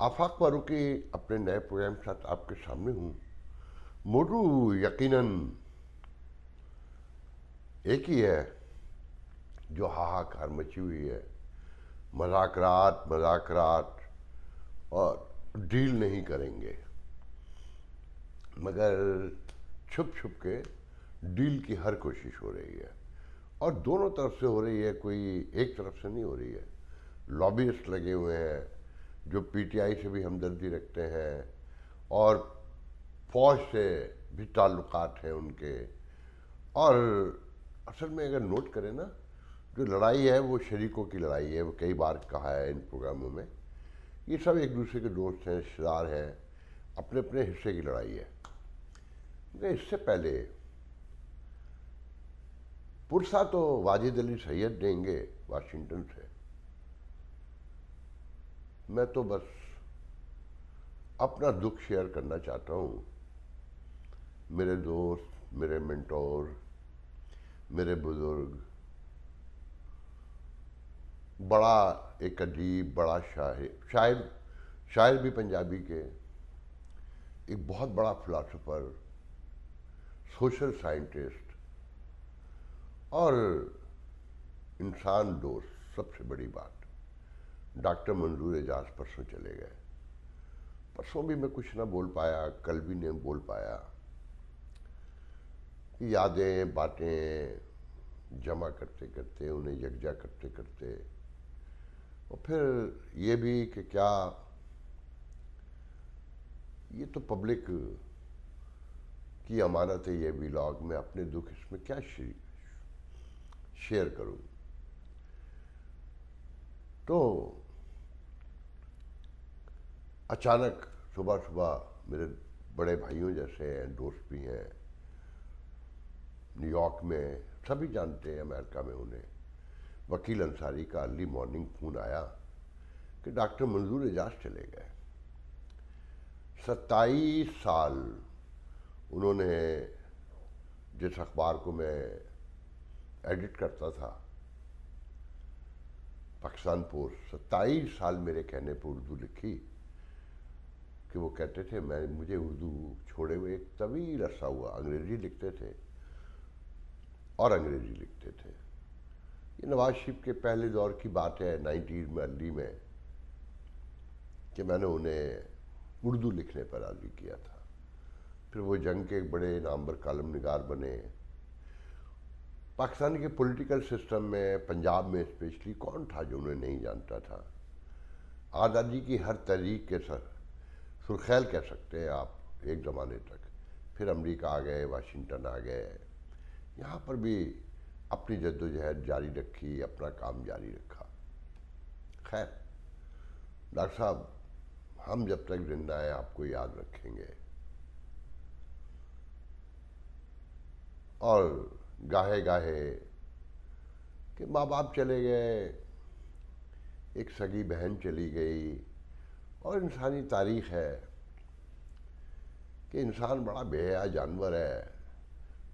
आफाक फारूकी अपने नए प्रोग्राम के साथ आपके सामने हूँ। मोटू यकीनन एक ही है जो हाहाकार मची हुई है। मज़ाकरात मज़ाकरात और डील नहीं करेंगे, मगर छुप छुप के डील की हर कोशिश हो रही है और दोनों तरफ से हो रही है, कोई एक तरफ से नहीं हो रही है। लॉबिस्ट लगे हुए हैं जो पीटीआई से भी हमदर्दी रखते हैं और फौज से भी ताल्लुकात हैं उनके। और असल में अगर नोट करें ना, जो लड़ाई है वो शरीकों की लड़ाई है। वो कई बार कहा है इन प्रोग्रामों में, ये सब एक दूसरे के दोस्त हैं, रिश्तेदार हैं, अपने अपने हिस्से की लड़ाई है। मगर इससे पहले पुरसा तो वाजिद अली सैयद देंगे वाशिंगटन से। मैं तो बस अपना दुख शेयर करना चाहता हूँ। मेरे दोस्त, मेरे मेंटोर, मेरे बुजुर्ग, बड़ा एक अजीब बड़ा शायर शायर भी पंजाबी के, एक बहुत बड़ा फिलासफर, सोशल साइंटिस्ट और इंसान दोस्त, सबसे बड़ी बात, डॉक्टर मंजूर एजाज परसों चले गए। परसों भी मैं कुछ ना बोल पाया, कल भी नहीं बोल पाया। यादें बातें जमा करते करते, उन्हें यकजा करते करते, और फिर ये भी कि क्या ये तो पब्लिक की अमानत है, ये व्लॉग में अपने दुख इसमें क्या शेयर करूं। तो अचानक सुबह सुबह मेरे बड़े भाइयों जैसे हैं, दोस्त भी हैं, न्यूयॉर्क में सभी जानते हैं, अमेरिका में उन्हें, वकील अंसारी का अर्ली मॉर्निंग फ़ोन आया कि डॉक्टर मंजूर एजाज चले गए। 27 साल उन्होंने, जिस अखबार को मैं एडिट करता था, पाकिस्तान पोस्ट, 27 साल मेरे कहने पर उर्दू लिखी। कि वो कहते थे मुझे उर्दू छोड़े हुए एक तवील अरसा हुआ, अंग्रेज़ी लिखते थे और अंग्रेज़ी लिखते थे। ये नवाज शरीफ के पहले दौर की बात है, 90s में, अर्ली में, कि मैंने उन्हें उर्दू लिखने पर राज़ी किया था। फिर वो जंग के एक बड़े नामवर कालम निगार बने। पाकिस्तान के पॉलिटिकल सिस्टम में, पंजाब में स्पेशली, कौन था जो उन्हें नहीं जानता था। आज़ादी की हर तहरीक के सुरखैल कह सकते हैं आप एक ज़माने तक। फिर अमेरिका आ गए, वाशिंगटन आ गए, यहाँ पर भी अपनी जद्दोजहद जारी रखी, अपना काम जारी रखा। खैर डॉक्टर साहब, हम जब तक जिंदा हैं आपको याद रखेंगे। और गाहे गाहे कि माँ बाप चले गए, एक सगी बहन चली गई, और इंसानी तारीख है कि इंसान बड़ा बेहया जानवर है,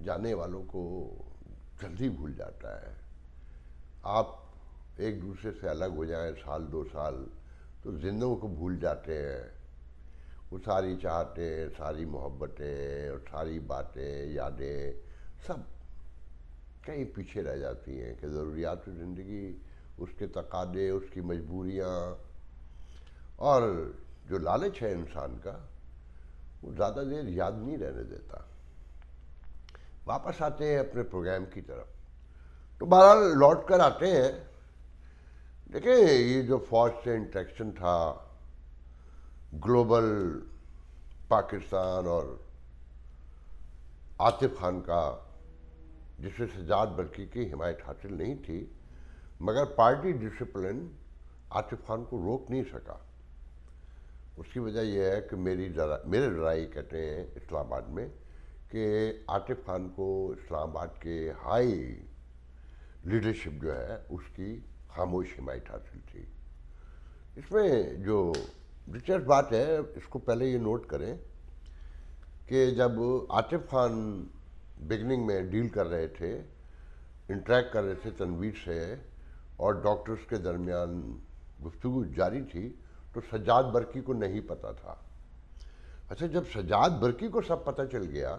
जाने वालों को जल्दी भूल जाता है। आप एक दूसरे से अलग हो जाएं साल 2 साल तो जिंदों को भूल जाते हैं। वो सारी चाहतें, सारी मोहब्बतें और सारी बातें, यादें सब कहीं पीछे रह जाती हैं कि ज़रूरियात ज़िंदगी, उसके तकादे, उसकी मजबूरियाँ और जो लालच है इंसान का, वो ज़्यादा देर याद नहीं रहने देता। वापस आते हैं अपने प्रोग्राम की तरफ। तो बहरहाल लौट कर आते हैं। देखिए, ये जो फौज से इंटरेक्शन था, ग्लोबल पाकिस्तान और आतिफ खान का, जिसे सजाद बर्की की हिमायत हासिल नहीं थी, मगर पार्टी डिसिप्लिन आतिफ खान को रोक नहीं सका। उसकी वजह यह है कि मेरे लड़ाई कहते हैं इस्लामाबाद में कि आतिफ खान को इस्लामाबाद के हाई लीडरशिप जो है उसकी खामोश हिमायत हासिल थी। इसमें जो दिलचस्प बात है, इसको पहले ये नोट करें कि जब आतिफ खान बिगनिंग में डील कर रहे थे, इंटरेक्ट कर रहे थे तनवीर से, और डॉक्टर्स के दरमियान गुफ्तगू जारी थी, तो सज्जाद बरकी को नहीं पता था। अच्छा, जब सज्जाद बरकी को सब पता चल गया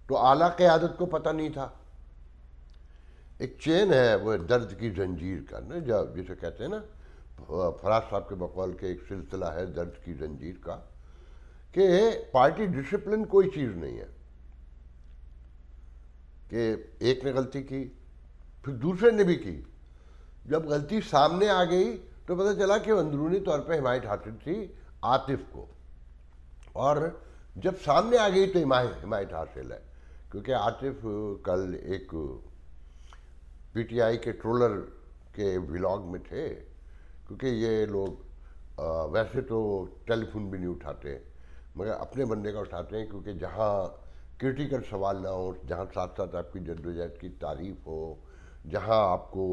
तो आला क़यादत को पता नहीं था। एक चेन है वो दर्द की जंजीर का ना, जब जिसे कहते हैं ना, फराज साहब के बकौल के एक सिलसिला है दर्द की जंजीर का, कि पार्टी डिसिप्लिन कोई चीज़ नहीं है कि एक ने गलती की फिर दूसरे ने भी की। जब गलती सामने आ गई तो पता चला कि अंदरूनी तौर पे हिमायत हासिल थी आतिफ को, और जब सामने आ गई तो हिमायत हासिल है। क्योंकि आतिफ कल एक पीटीआई के ट्रोलर के व्लॉग में थे, क्योंकि ये लोग वैसे तो टेलीफोन भी नहीं उठाते मगर अपने बंदे का उठाते हैं, क्योंकि जहाँ क्रिटिकल सवाल ना हो, जहाँ साथ साथ आपकी जद्दोजहद की तारीफ हो, जहाँ आपको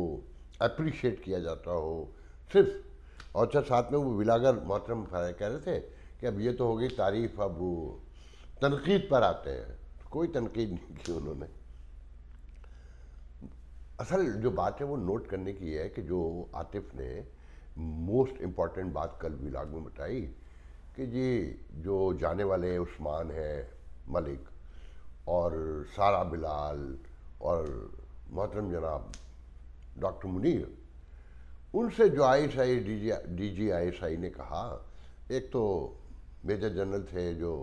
अप्रिशिएट किया जाता हो सिर्फ। और अच्छा, साथ में वो विलागर मोहतरम कह रहे थे कि अब ये तो हो गई तारीफ, अब वो तनकीद पर आते हैं। कोई तनकीद नहीं की उन्होंने। असल जो बात है वो नोट करने की है कि जो आतिफ ने मोस्ट इम्पॉर्टेंट बात कल विलाग में बताई कि जी जो जाने वाले उस्मान है मलिक और सारा बिलाल और मोहतरम जनाब डॉक्टर मुनीर, उनसे जो ISI DG ISI ने कहा, एक तो मेजर जनरल थे जो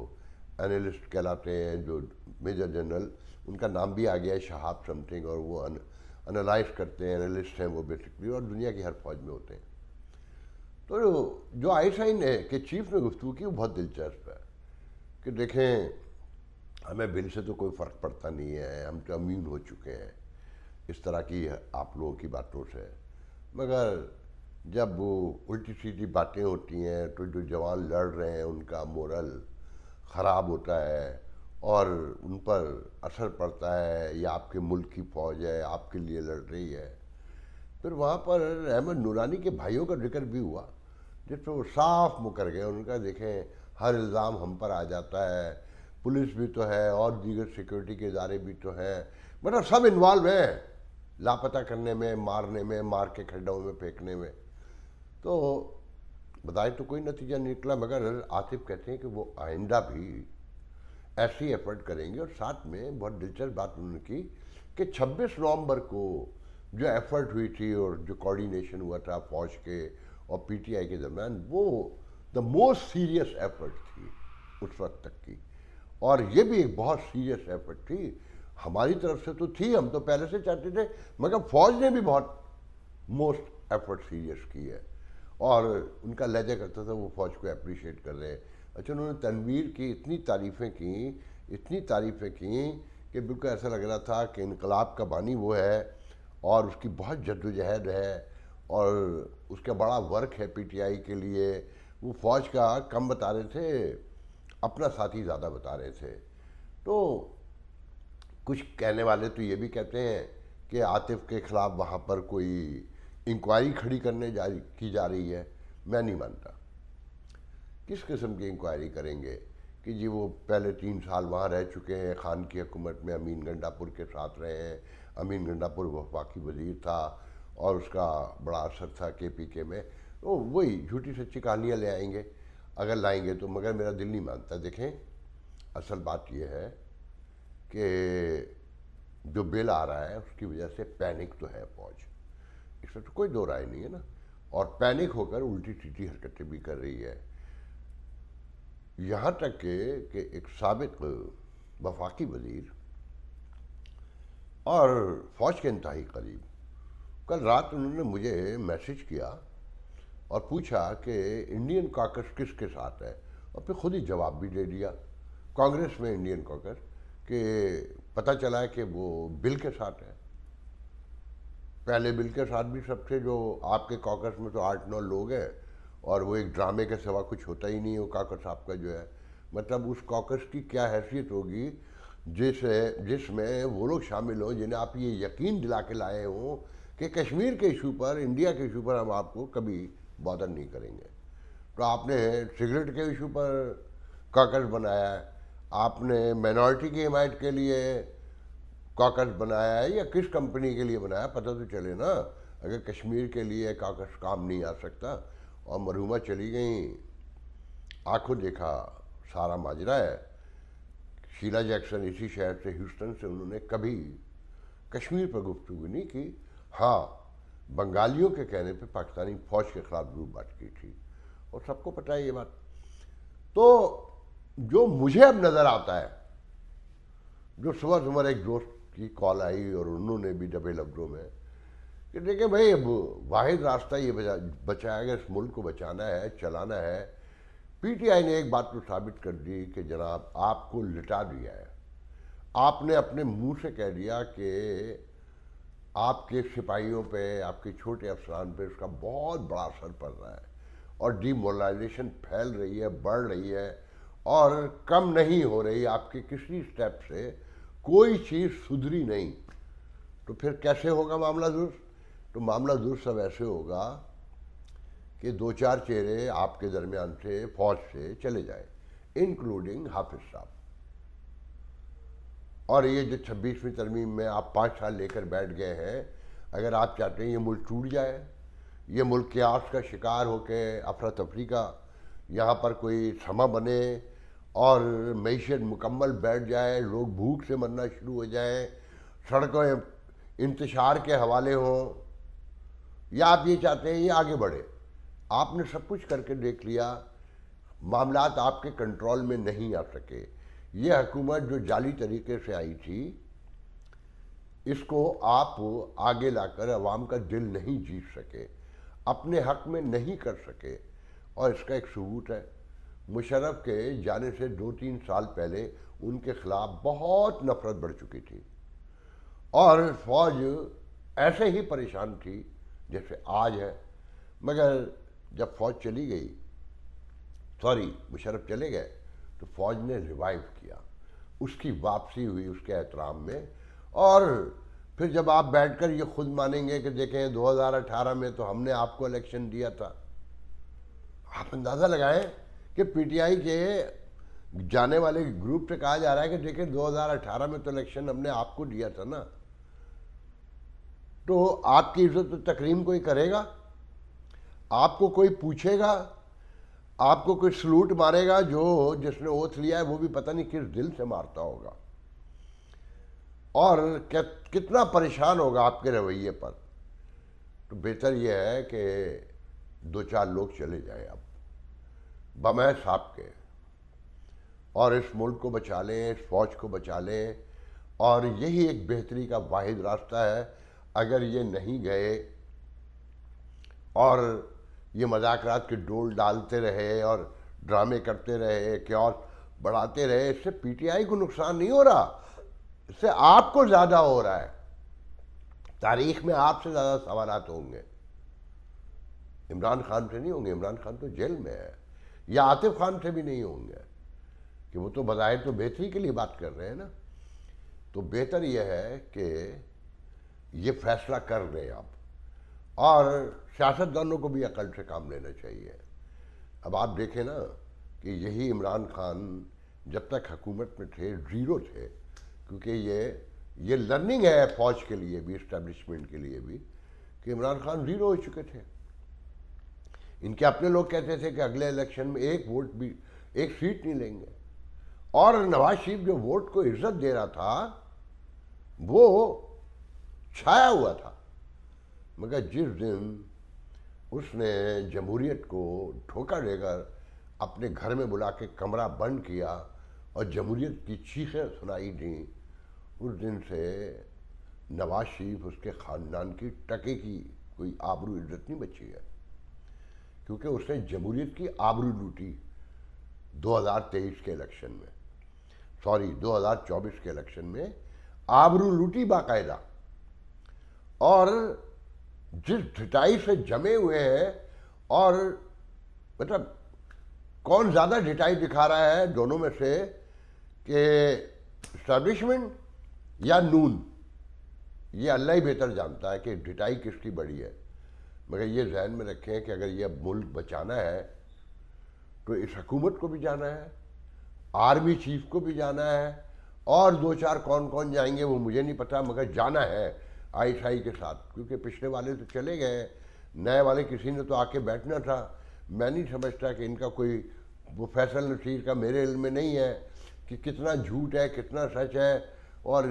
एनालिस्ट कहलाते हैं, जो मेजर जनरल उनका नाम भी आ गया है शहाब समथिंग, और वो एनालाइज करते हैं, एनालिस्ट हैं वो बेसिकली, और दुनिया की हर फौज में होते हैं। तो जो ISI ने के चीफ ने गुफ्तगू की वो बहुत दिलचस्प है कि देखें, हमें बिल से तो कोई फ़र्क पड़ता नहीं है, हम तो इम्यून हो चुके हैं इस तरह की आप लोगों की बातों से, मगर जब वो उल्टी सीधी बातें होती हैं तो जो जवान लड़ रहे हैं उनका मोरल ख़राब होता है और उन पर असर पड़ता है। या आपके मुल्क की फ़ौज है, आपके लिए लड़ रही है। फिर वहाँ पर अहमद नूरानी के भाइयों का जिक्र भी हुआ, जिस पर वो साफ मुकर गए। उनका देखें, हर इल्ज़ाम हम पर आ जाता है, पुलिस भी तो है और दीगर सिक्योरिटी के इदारे भी तो हैं, मतलब सब इन्वॉल्व हैं लापता करने में, मारने में, मार के खड्डों में फेंकने में। तो बताए तो कोई नतीजा नहीं निकला, मगर आतिफ कहते हैं कि वो आइंदा भी ऐसी एफर्ट करेंगे। और साथ में बहुत दिलचस्प बात उन्होंने की कि 26 नवंबर को जो एफर्ट हुई थी और जो कोऑर्डिनेशन हुआ था फौज के और पीटीआई के दरमियान, वो द मोस्ट सीरियस एफर्ट थी उस वक्त तक की। और ये भी एक बहुत सीरियस एफर्ट थी हमारी तरफ से तो थी, हम तो पहले से चाहते थे, मगर फौज ने भी बहुत मोस्ट एफर्ट सीरियस की है। और उनका लहजा करता था वो फौज को अप्रिशिएट कर रहे हैं। अच्छा, उन्होंने तनवीर की इतनी तारीफ़ें की कि बिल्कुल ऐसा लग रहा था कि इनकलाब का बानी वो है और उसकी बहुत जद्दोजहद है और उसका बड़ा वर्क है पीटीआई के लिए। वो फ़ौज का कम बता रहे थे, अपना साथी ज़्यादा बता रहे थे। तो कुछ कहने वाले तो ये भी कहते हैं कि आतिफ के ख़िलाफ़ वहाँ पर कोई इंक्वायरी खड़ी करने की जा रही है। मैं नहीं मानता। किस किस्म की इंक्वायरी करेंगे कि जी वो पहले 3 साल वहाँ रह चुके हैं, खान की हुकूमत में अमीन गंडापुर के साथ रहे हैं, अमीन गंडापुर वफाकी वजीर था और उसका बड़ा असर था KPK में। तो वही झूठी सच्ची कहानियाँ ले आएंगे अगर लाएंगे तो, मगर मेरा दिल नहीं मानता। देखें, असल बात यह है कि जो बिल आ रहा है उसकी वजह से पैनिक तो है फौज, इसमें तो कोई दो राय नहीं है ना, और पैनिक होकर उल्टी सीधी हरकतें भी कर रही है। यहाँ तक कि एक साबिक वफाकी वजीर और फौज के इंतहाई करीब, कल रात उन्होंने मुझे मैसेज किया और पूछा कि इंडियन कॉकस किसके साथ है, और फिर खुद ही जवाब भी दे दिया, कांग्रेस में इंडियन कॉकस, कि पता चला है कि वो बिल के साथ है। पहले बिल के साथ भी सबसे, जो आपके कॉकस में तो 8-9 लोग हैं और वो एक ड्रामे के सिवा कुछ होता ही नहीं है वो कॉकस आपका जो है। मतलब उस कॉकस की क्या हैसियत होगी जिसमें वो लोग शामिल हों जिन्हें आप ये यकीन दिला के लाए हों कि कश्मीर के इशू पर, इंडिया के इशू पर हम आपको कभी बॉदर नहीं करेंगे। तो आपने सिगरेट के इशू पर कॉकस बनाया है, आपने माइनॉरिटी की हिमायत के लिए कॉकस बनाया है, या किस कंपनी के लिए बनाया, पता तो चले ना। अगर कश्मीर के लिए कॉकस काम नहीं आ सकता, और मरहुमा चली गई, आंखों देखा सारा माजरा है। शीला जैक्सन इसी शहर से, ह्यूस्टन से, उन्होंने कभी कश्मीर पर गुफ्तगू नहीं की। हाँ, बंगालियों के कहने पे पाकिस्तानी फौज के खिलाफ ग्रुपबाज की थी, और सबको पता है ये बात। तो जो मुझे अब नज़र आता है, जो सुबह सुबह एक दोस्त की कॉल आई और उन्होंने भी दबे लफ्ज़ों में कि देखिए भाई, अब वाहिद रास्ता ये बचा है, अगर इस मुल्क को बचाना है, चलाना है। पीटीआई ने एक बात तो साबित कर दी कि जनाब आपको लिटा दिया है। आपने अपने मुंह से कह दिया कि आपके सिपाहियों पे, आपके छोटे अफसरान पे उसका बहुत बड़ा असर पड़ रहा है और डिमोरलाइजेशन फैल रही है, बढ़ रही है और कम नहीं हो रही। आपके किसी स्टेप से कोई चीज़ सुधरी नहीं। तो फिर कैसे होगा मामला दुरुस्त? तो मामला दुरुस्त अब ऐसे होगा कि दो चार चेहरे आपके दरमियान से, फौज से चले जाए, इंक्लूडिंग हाफिज साहब। और ये जो 26वीं तरमीम में आप 5 साल लेकर बैठ गए हैं, अगर आप चाहते हैं ये मुल्क टूट जाए, ये मुल्क क्यास का शिकार होके अफरा तफरी का यहाँ पर कोई समा बने और मईशत मुकम्मल बैठ जाए, लोग भूख से मरना शुरू हो जाएं, सड़कों इंतशार के हवाले हों, या आप ये चाहते हैं ये आगे बढ़े? आपने सब कुछ करके देख लिया, मामलात आपके कंट्रोल में नहीं आ सके। ये हुकूमत जो जाली तरीके से आई थी, इसको आप आगे लाकर अवाम का दिल नहीं जीत सके, अपने हक में नहीं कर सके। और इसका एक सबूत है, मुशर्रफ के जाने से 2-3 साल पहले उनके खिलाफ बहुत नफरत बढ़ चुकी थी और फौज ऐसे ही परेशान थी जैसे आज है। मगर जब फौज चली गई, मुशर्रफ चले गए, तो फौज ने रिवाइव किया, उसकी वापसी हुई उसके एहतराम में। और फिर जब आप बैठकर ये खुद मानेंगे कि देखें 2018 में तो हमने आपको इलेक्शन दिया था, आप अंदाज़ा लगाएं कि पीटीआई के जाने वाले ग्रुप से कहा जा रहा है कि देखें 2018 में तो इलेक्शन हमने आपको दिया था ना। तो आपकी इज्जत तो तकरीम कोई करेगा? आपको कोई पूछेगा? आपको कोई सलूट मारेगा? जो जिसने ओथ लिया है वो भी पता नहीं किस दिल से मारता होगा और कितना परेशान होगा आपके रवैये पर। तो बेहतर यह है कि 2-4 लोग चले जाएं अब बमैस साहब के, और इस मुल्क को बचा लें, इस फौज को बचा लें। और यही एक बेहतरी का वाहिद रास्ता है। अगर ये नहीं गए और ये मजाकरात के डोल डालते रहे और ड्रामे करते रहे, क्योस बढ़ाते रहे, इससे पीटीआई को नुकसान नहीं हो रहा, इससे आपको ज़्यादा हो रहा है। तारीख में आपसे ज़्यादा सवालात होंगे, इमरान खान से नहीं होंगे। इमरान खान तो जेल में है, या आतिफ खान से भी नहीं होंगे, कि वो तो बज़ाहिर तो बेहतरी के लिए बात कर रहे हैं ना। तो बेहतर यह है कि ये फैसला कर रहे आप, और सियासतदानों को भी अकल से काम लेना चाहिए। अब आप देखें ना कि यही इमरान खान जब तक हुकूमत में थे ज़ीरो थे, क्योंकि ये लर्निंग है फौज के लिए भी, इस्टेब्लिशमेंट के लिए भी, कि इमरान खान ज़ीरो हो चुके थे। इनके अपने लोग कहते थे कि अगले इलेक्शन में एक वोट भी, एक सीट नहीं लेंगे। और नवाज शरीफ जो वोट को इज्जत दे रहा था वो छाया हुआ था। मगर जिस दिन उसने जमहूरियत को धोखा देकर अपने घर में बुला के कमरा बंद किया और जमहूरियत की चीखें सुनाई दी, उस दिन से नवाज शरीफ, उसके ख़ानदान की टके की कोई आबरू इज्जत नहीं बची है, क्योंकि उसने जमहूरियत की आबरू लूटी 2023 के इलेक्शन में, 2024 के इलेक्शन में आबरू लूटी बाकायदा। और जिस ढिठाई से जमे हुए हैं, और मतलब कौन ज़्यादा ढिठाई दिखा रहा है दोनों में से, कि इस्टेब्लिशमेंट या नून, ये अल्लाह ही बेहतर जानता है कि ढिठाई किसकी बड़ी है। मगर ये जहन में रखें कि अगर ये मुल्क बचाना है तो इस हुकूमत को भी जाना है, आर्मी चीफ को भी जाना है, और 2-4 कौन कौन जाएंगे वो मुझे नहीं पता, मगर जाना है आईएसआई के साथ, क्योंकि पिछले वाले तो चले गए, नए वाले किसी ने तो आके बैठना था। मैं नहीं समझता कि इनका कोई, वो फैसल नसीर का मेरे इल्म में नहीं है कि कितना झूठ है कितना सच है। और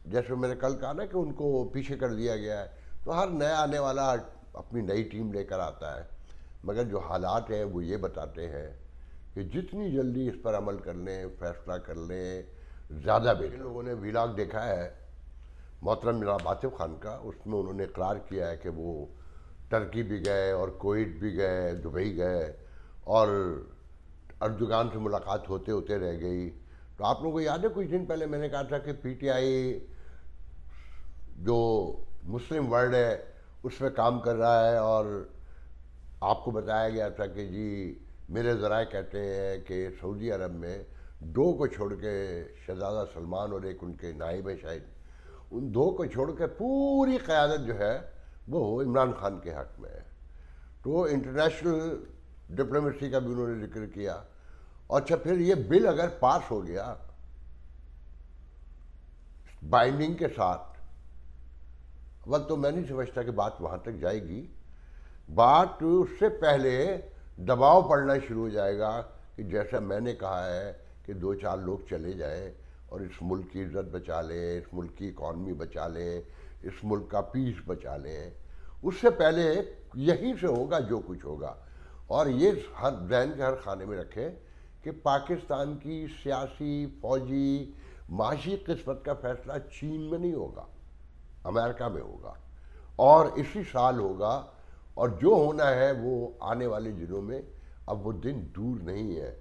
जैसे मैंने कल कहा ना कि उनको पीछे कर दिया गया है, तो हर नया आने वाला अपनी नई टीम लेकर आता है, मगर जो हालात हैं वो ये बताते हैं कि जितनी जल्दी इस पर अमल कर लें, फैसला कर लें, ज़्यादा बेहतर। लोगों ने वीलॉग देखा है मोहतरम जनाब आतिफ खान का, उसमें उन्होंने इकरार किया है कि वो टर्की भी गए और कुवैत भी गए, दुबई गए, और अर्दोगान से मुलाकात होते होते रह गई। तो आप लोगों को याद है कुछ दिन पहले मैंने कहा था कि पीटीआई जो मुस्लिम वर्ल्ड है उसमें काम कर रहा है, और आपको बताया गया था कि जी मेरे ज़राए कहते हैं कि सऊदी अरब में दो को छोड़ के, शहजादा सलमान और एक उनके नाइब है शायद, उन दो को छोड़ के पूरी क़यादत जो है वो इमरान खान के हक़ में है। तो इंटरनेशनल डिप्लोमेसी का भी उन्होंने जिक्र किया। अच्छा, फिर ये बिल अगर पास हो गया बाइंडिंग के साथ, वक्त तो मैं नहीं समझता कि बात वहाँ तक जाएगी। बात उससे पहले दबाव पड़ना शुरू हो जाएगा कि जैसा मैंने कहा है कि दो चार लोग चले जाएं और इस मुल्क की इज़्ज़त बचा लें, इस मुल्क की इकॉनमी बचा लें, इस मुल्क का पीस बचा लें। उससे पहले यहीं से होगा जो कुछ होगा। और ये हर जहन के हर खाने में रखें कि पाकिस्तान की सियासी, फौजी, माशी किस्मत का फैसला चीन में नहीं होगा, अमेरिका में होगा, और इसी साल होगा। और जो होना है वो आने वाले दिनों में, अब वो दिन दूर नहीं है।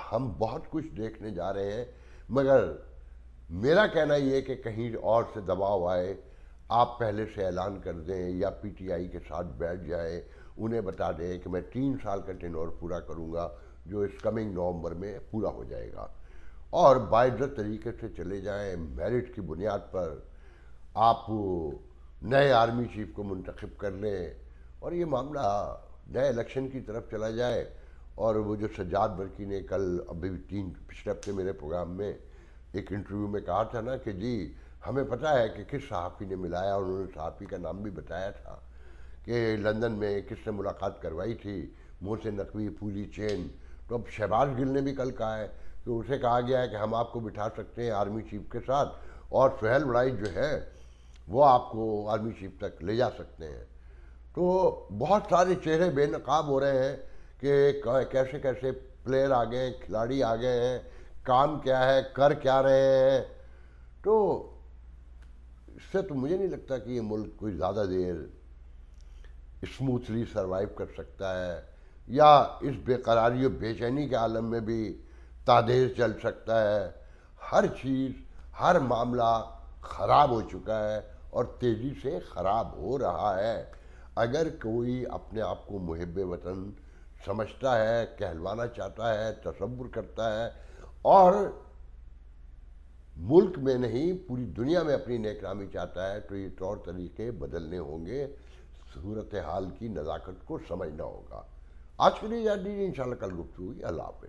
हम बहुत कुछ देखने जा रहे हैं, मगर मेरा कहना ये है कि कहीं और से दबाव आए, आप पहले से ऐलान कर दें या पीटीआई के साथ बैठ जाए, उन्हें बता दें कि मैं 3 साल का टेन्योर पूरा करूंगा जो इस कमिंग नवंबर में पूरा हो जाएगा, और बाइज्जत तरीके से चले जाएं। मेरिट की बुनियाद पर आप नए आर्मी चीफ को मुंतखब कर लें और ये मामला नए इलेक्शन की तरफ चला जाए। और वो जो सज्जाद बरकी ने कल अभी पिछले हफ्ते मेरे प्रोग्राम में एक इंटरव्यू में कहा था ना कि जी हमें पता है कि किस सहाफ़ी ने मिलाया, उन्होंने सहाफ़ी का नाम भी बताया था कि लंदन में किसने मुलाकात करवाई थी, मोहसिन नकवी, पूरी चेन। तो अब शहबाज गिल ने भी कल कहा है कि उसे कहा गया है कि हम आपको बिठा सकते हैं आर्मी चीफ के साथ, और सुहेल वड़ाई जो है वो आपको आर्मी चीफ तक ले जा सकते हैं। तो बहुत सारे चेहरे बेनकाब हो रहे हैं कि कैसे कैसे प्लेयर आ गए, खिलाड़ी आ गए हैं, काम क्या है, कर क्या रहे हैं। तो इससे तो मुझे नहीं लगता कि ये मुल्क कोई ज़्यादा देर स्मूथली सरवाइव कर सकता है, या इस बेकरारी और बेचैनी के आलम में भी तादेर चल सकता है। हर चीज़, हर मामला ख़राब हो चुका है और तेज़ी से ख़राब हो रहा है। अगर कोई अपने आप को मुहिब्बे वतन समझता है, कहलवाना चाहता है, तसव्वुर करता है, और मुल्क में नहीं पूरी दुनिया में अपनी नेकनामी चाहता है, तो ये तौर तरीके बदलने होंगे, सूरत हाल की नज़ाकत को समझना होगा। आज के लिए याद दीजिए, इंशाल्लाह कल गुफ्तगू होगी। अल्लाह हाफ़िज़।